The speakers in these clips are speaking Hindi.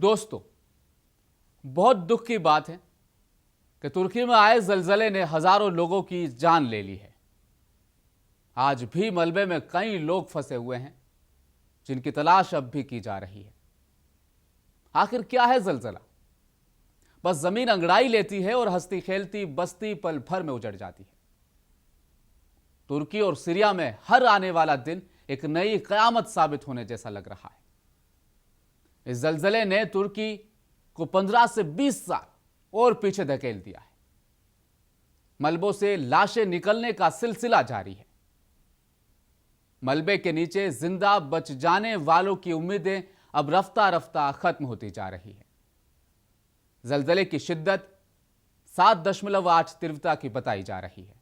दोस्तों, बहुत दुख की बात है कि तुर्की में आए जलजले ने हजारों लोगों की जान ले ली है। आज भी मलबे में कई लोग फंसे हुए हैं जिनकी तलाश अब भी की जा रही है। आखिर क्या है जलजला? बस जमीन अंगड़ाई लेती है और हंसती खेलती बस्ती पल भर में उजड़ जाती है। तुर्की और सीरिया में हर आने वाला दिन एक नई कयामत साबित होने जैसा लग रहा है। इस जलजले ने तुर्की को 15 से 20 साल और पीछे धकेल दिया है। मलबों से लाशें निकलने का सिलसिला जारी है। मलबे के नीचे जिंदा बच जाने वालों की उम्मीदें अब रफ्ता रफ्ता खत्म होती जा रही है। जलजले की शिद्दत 7.8 तीव्रता की बताई जा रही है।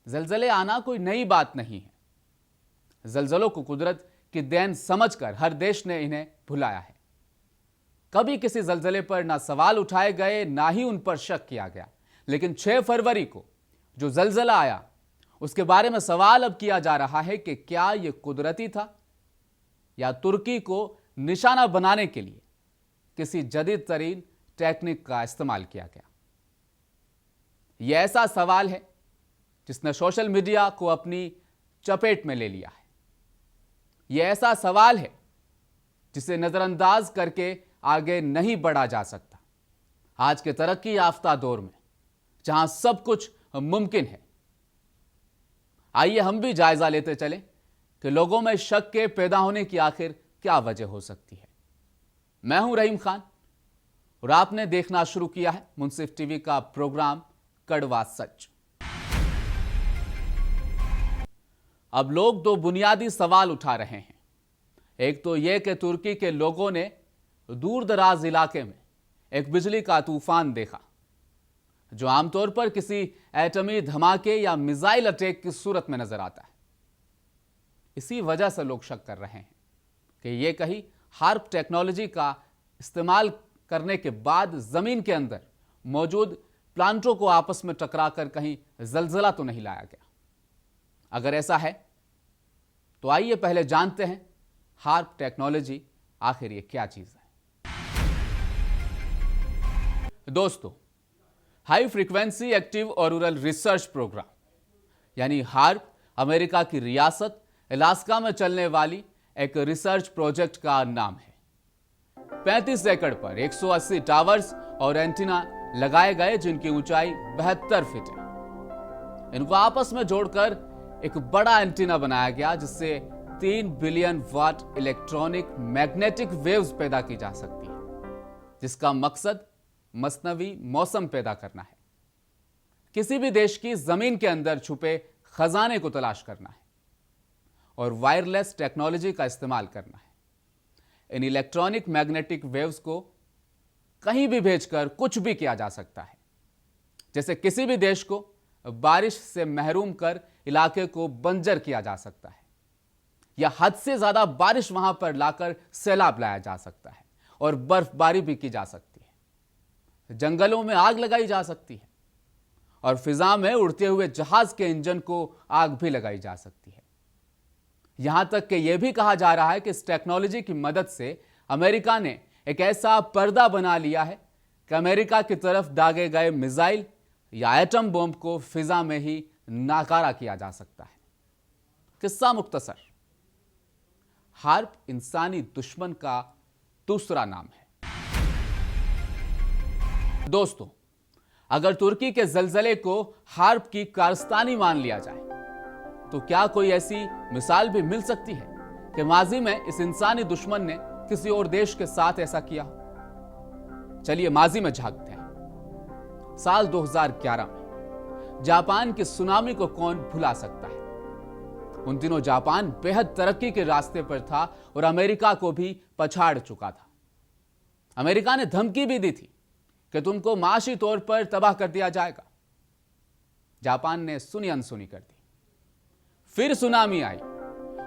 जलजले आना कोई नई बात नहीं है। जलजलों को कुदरत की देन समझकर हर देश ने इन्हें भुलाया है। कभी किसी जलजले पर ना सवाल उठाए गए, ना ही उन पर शक किया गया। लेकिन 6 फरवरी को जो जलजला आया, उसके बारे में सवाल अब किया जा रहा है कि क्या यह कुदरती था या तुर्की को निशाना बनाने के लिए किसी जदीद तरीन टेक्निक का इस्तेमाल किया गया। यह ऐसा सवाल है जिसने सोशल मीडिया को अपनी चपेट में ले लिया है। यह ऐसा सवाल है जिसे नजरअंदाज करके आगे नहीं बढ़ा जा सकता। आज के तरक्की याफ्ता दौर में जहां सब कुछ मुमकिन है, आइए हम भी जायजा लेते चलें कि लोगों में शक के पैदा होने की आखिर क्या वजह हो सकती है। मैं हूं रहीम खान और आपने देखना शुरू किया है मुंसिफ टीवी का प्रोग्राम कड़वा सच। अब लोग 2 बुनियादी सवाल उठा रहे हैं। एक तो यह कि तुर्की के लोगों ने दूर दराज इलाके में एक बिजली का तूफान देखा जो आमतौर पर किसी एटमी धमाके या मिसाइल अटैक की सूरत में नजर आता है। इसी वजह से लोग शक कर रहे हैं कि यह कहीं हार्प टेक्नोलॉजी का इस्तेमाल करने के बाद जमीन के अंदर मौजूद प्लांटों को आपस में टकराकर कहीं जलजला तो नहीं लाया गया। अगर ऐसा है तो आइए पहले जानते हैं हार्प टेक्नोलॉजी आखिर ये क्या चीज है। दोस्तों, high frequency active auroral research program यानी हार्प अमेरिका की रियासत अलास्का में चलने वाली एक रिसर्च प्रोजेक्ट का नाम है। 35 एकड़ पर 180 टावर्स और एंटीना लगाए गए जिनकी ऊंचाई 72 फीट है। इनको आपस में जोड़कर एक बड़ा एंटीना बनाया गया जिससे 3 बिलियन वाट इलेक्ट्रॉनिक मैग्नेटिक वेव्स पैदा की जा सकती है, जिसका मकसद मसनवी मौसम पैदा करना है। किसी भी देश की जमीन के अंदर छुपे खजाने को तलाश करना है और वायरलेस टेक्नोलॉजी का इस्तेमाल करना है। इन इलेक्ट्रॉनिक मैग्नेटिक वेव्स को कहीं भी भेजकर कुछ भी किया जा सकता है। जैसे किसी भी देश को बारिश से महरूम कर इलाके को बंजर किया जा सकता है, या हद से ज्यादा बारिश वहां पर लाकर सैलाब लाया जा सकता है और बर्फबारी भी की जा सकती है। जंगलों में आग लगाई जा सकती है और फिजा में उड़ते हुए जहाज के इंजन को आग भी लगाई जा सकती है। यहां तक कि यह भी कहा जा रहा है कि इस टेक्नोलॉजी की मदद से अमेरिका ने एक ऐसा पर्दा बना लिया है कि अमेरिका की तरफ दागे गए मिसाइल या एटम बम को फिजा में ही नाकारा किया जा सकता है। किस्सा मुख्तसर, हार्प इंसानी दुश्मन का दूसरा नाम है। दोस्तों, अगर तुर्की के जलजले को हार्प की कारस्तानी मान लिया जाए तो क्या कोई ऐसी मिसाल भी मिल सकती है कि माजी में इस इंसानी दुश्मन ने किसी और देश के साथ ऐसा किया? चलिए माजी में झांकते हैं। साल 2011 में जापान की सुनामी को कौन भुला सकता है। उन दिनों जापान बेहद तरक्की के रास्ते पर था और अमेरिका को भी पछाड़ चुका था। अमेरिका ने धमकी भी दी थी कि तुमको माशी तौर पर तबाह कर दिया जाएगा। जापान ने सुनी अनसुनी कर दी। फिर सुनामी आई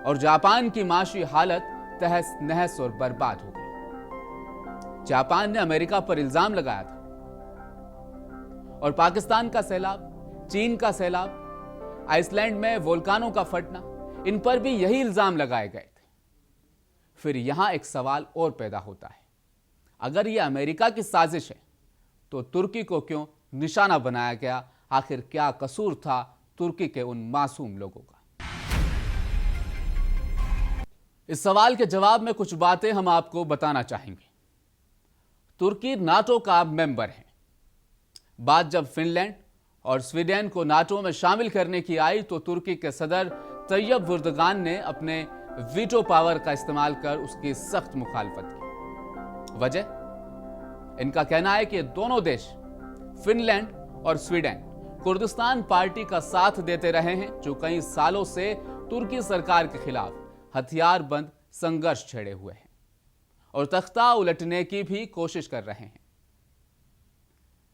और जापान की माशी हालत तहस नहस और बर्बाद हो गई। जापान ने अमेरिका पर इल्जाम लगाया था और पाकिस्तान का सैलाब, चीन का सैलाब, आइसलैंड में वोल्कानों का फटना, इन पर भी यही इल्जाम लगाए गए थे। फिर यहां एक सवाल और पैदा होता है अगर ये अमेरिका की साजिश है तो तुर्की को क्यों निशाना बनाया गया? आखिर क्या कसूर था तुर्की के उन मासूम लोगों का? इस सवाल के जवाब में कुछ बातें हम आपको बताना चाहेंगे। तुर्की नाटो का मेंबर है। बात जब फिनलैंड और स्वीडन को नाटो में शामिल करने की आई तो तुर्की के सदर तैयब एर्दोगान ने अपने वीटो पावर का इस्तेमाल कर उसकी सख्त मुखालफत की। वजह? इनका कहना है कि दोनों देश फिनलैंड और स्वीडन कुर्दिस्तान पार्टी का साथ देते रहे हैं, जो कई सालों से तुर्की सरकार के खिलाफ हथियारबंद संघर्ष छेड़े हुए हैं और तख्ता उलटने की भी कोशिश कर रहे हैं।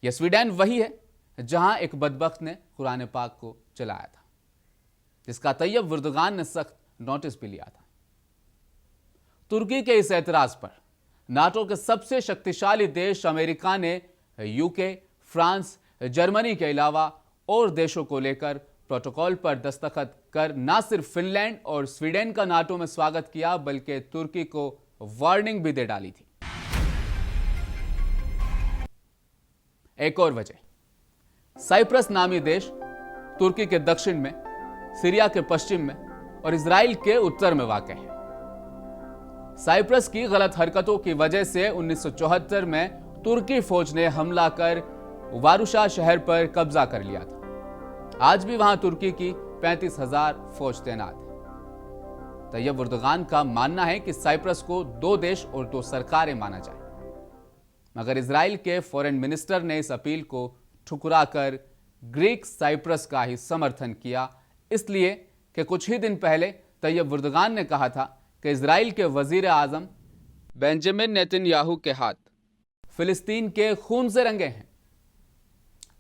यह स्वीडन वही है जहां एक बदबख्त ने कुरान पाक को जलाया था, जिसका तैयब एर्दोगान ने सख्त नोटिस भी लिया था। तुर्की के इस एतराज पर नाटो के सबसे शक्तिशाली देश अमेरिका ने यूके, फ्रांस, जर्मनी के अलावा और देशों को लेकर प्रोटोकॉल पर दस्तखत कर न सिर्फ फिनलैंड और स्वीडन का नाटो में स्वागत किया, बल्कि तुर्की को वार्निंग भी दे डाली थी। एक और वजह, साइप्रस नामी देश तुर्की के दक्षिण में, सीरिया के पश्चिम में और इजराइल के उत्तर में वाक़ है। साइप्रस की गलत हरकतों की वजह से 1974 में तुर्की फौज ने हमला कर वारुशा शहर पर कब्जा कर लिया था। आज भी वहां तुर्की की 35,000 फौज तैनात है। तैयब एर्दोगान का मानना है कि साइप्रस को दो देश और दो सरकारें माना जाए, मगर इजराइल के फॉरेन मिनिस्टर ने इस अपील को ठुकराकर ग्रीक साइप्रस का ही समर्थन किया, इसलिए कि कुछ ही दिन पहले तैयब एर्दोगान ने कहा था कि इजराइल के वजीर आजम बेंजामिन नेतन्याहू के हाथ फिलिस्तीन के खून से रंगे हैं।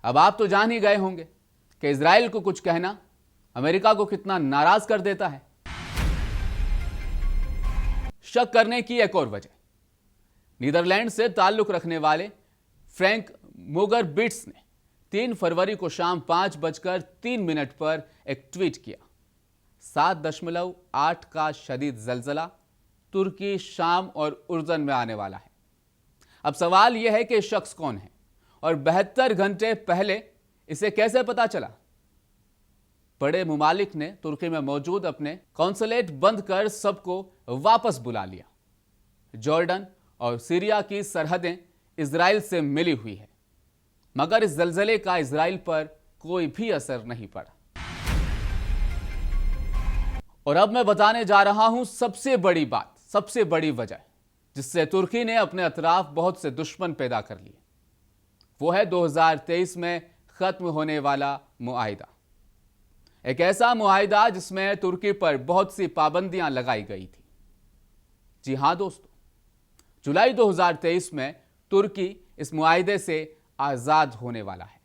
अब आप तो जान ही गए होंगे कि इजराइल को कुछ कहना अमेरिका को कितना नाराज कर देता है। शक करने की एक और वजह, नीदरलैंड से ताल्लुक रखने वाले फ्रैंक मोगर बिट्स ने 3 फरवरी को शाम 5:03 पर एक ट्वीट किया। 7.8 का शदीद जलजला तुर्की, शाम और उर्दन में आने वाला है। अब सवाल यह है कि शख्स कौन है और 72 घंटे पहले इसे कैसे पता चला? बड़े मुमालिक ने तुर्की में मौजूद अपने कौंसलेट बंद कर सबको वापस बुला लिया। जॉर्डन और सीरिया की सरहदें इजराइल से मिली हुई है, मगर इस जलजले का इजराइल पर कोई भी असर नहीं पड़ा। और अब मैं बताने जा रहा हूं सबसे बड़ी बात, सबसे बड़ी वजह जिससे तुर्की ने अपने अतराफ बहुत से दुश्मन पैदा कर लिए। वो है 2023 में खत्म होने वाला मुआहिदा। एक ऐसा मुआहिदा जिसमें तुर्की पर बहुत सी पाबंदियां लगाई गई थी। जी हां दोस्तों, जुलाई 2023 में तुर्की इस मुआहिदे से आजाद होने वाला है।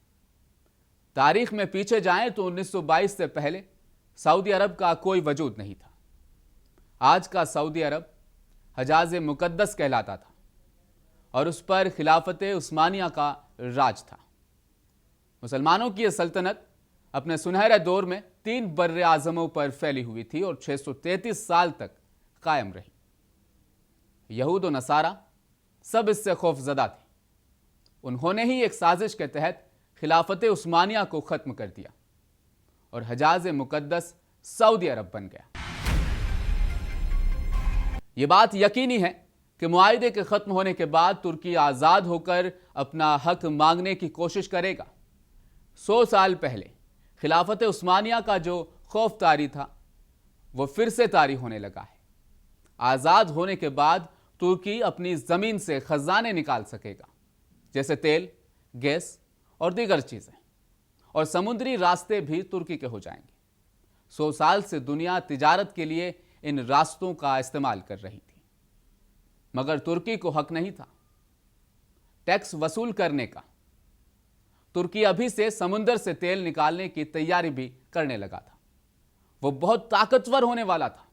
तारीख में पीछे जाएं तो 1922 से पहले सऊदी अरब का कोई वजूद नहीं था। आज का सऊदी अरब हजाज मुकद्दस कहलाता था और उस पर खिलाफत उस्मानिया का राज था। मुसलमानों की यह सल्तनत अपने सुनहरे दौर में 3 बर्रे आजमों पर फैली हुई थी और 633 साल तक कायम रही। यहूद और नसारा सब इससे खौफजदा थे। उन्होंने ही एक साजिश के तहत खिलाफत उस्मानिया को खत्म कर दिया और हजाज मुकद्दस सऊदी अरब बन गया। यह बात यकीनी है कि मुआहिदे के खत्म होने के बाद तुर्की आजाद होकर अपना हक मांगने की कोशिश करेगा। 100 साल पहले खिलाफत उस्मानिया का जो खौफ तारी था वो फिर से तारी होने लगा है। आजाद होने के बाद तुर्की अपनी जमीन से खजाने निकाल सकेगा, जैसे तेल, गैस और दीगर चीजें, और समुद्री रास्ते भी तुर्की के हो जाएंगे। 100 साल से दुनिया तिजारत के लिए इन रास्तों का इस्तेमाल कर रही थी, मगर तुर्की को हक नहीं था टैक्स वसूल करने का। तुर्की अभी से समुद्र से तेल निकालने की तैयारी भी करने लगा था। वो बहुत ताकतवर होने वाला था।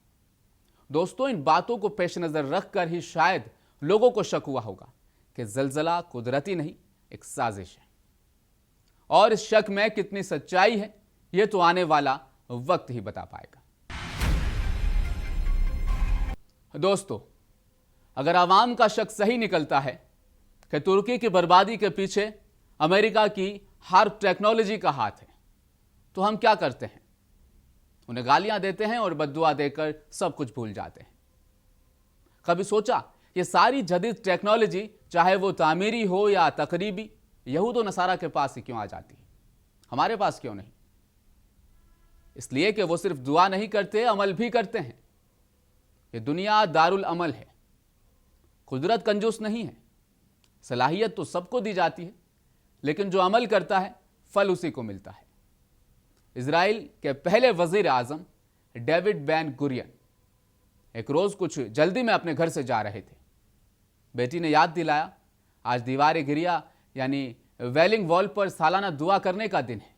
दोस्तों, इन बातों को पेश नजर रखकर ही शायद लोगों को शक हुआ होगा कि जलजला कुदरती नहीं, एक साजिश है। और इस शक में कितनी सच्चाई है यह तो आने वाला वक्त ही बता पाएगा। दोस्तों, अगर आवाम का शक सही निकलता है कि तुर्की की बर्बादी के पीछे अमेरिका की हार्प टेक्नोलॉजी का हाथ है, तो हम क्या करते हैं? उन्हें गालियां देते हैं और बद्दुआ देकर सब कुछ भूल जाते हैं। कभी सोचा ये सारी जदीद टेक्नोलॉजी, चाहे वो तामीरी हो या तकरीबी, यहूद व नसारा के पास ही क्यों आ जाती है, हमारे पास क्यों नहीं? इसलिए कि वो सिर्फ दुआ नहीं करते, अमल भी करते हैं। ये दुनिया दारुल अमल है। कुदरत कंजूस नहीं है। सलाहियत तो सबको दी जाती है, लेकिन जो अमल करता है फल उसी को मिलता है। इजराइल के पहले वजीर आजम डेविड बेन गुरियन एक रोज कुछ जल्दी में अपने घर से जा रहे थे। बेटी ने याद दिलाया, आज दीवार गिरिया यानी वेलिंग वॉल पर सालाना दुआ करने का दिन है,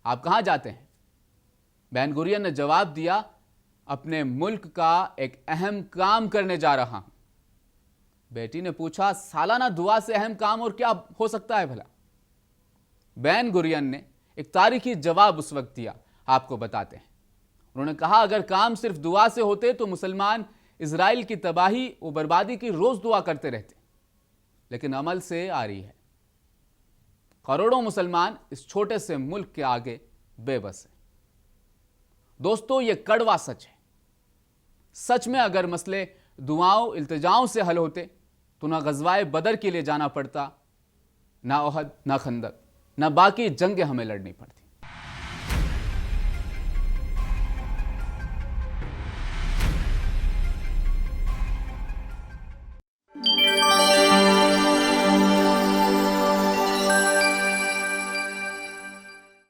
आप कहां जाते हैं? बेन गुरियन ने जवाब दिया, अपने मुल्क का एक अहम काम करने जा रहा हूं। बेटी ने पूछा, सालाना दुआ से अहम काम और क्या हो सकता है भला? बेन गुरियन ने एक तारीखी जवाब उस वक्त दिया, आपको बताते हैं। उन्होंने कहा, अगर काम सिर्फ दुआ से होते तो मुसलमान इजराइल की तबाही और बर्बादी की रोज दुआ करते रहते, लेकिन अमल से आ रही है। करोड़ों मुसलमान इस छोटे से मुल्क के आगे बेबस हैं। दोस्तों, यह कड़वा सच है। सच में अगर मसले दुआओं इल्तिजाओं से हल होते तो ना गज़वाए बदर के लिए जाना पड़ता, ना ओहद, ना खंदक, ना बाकी जंगें हमें लड़नी पड़ती।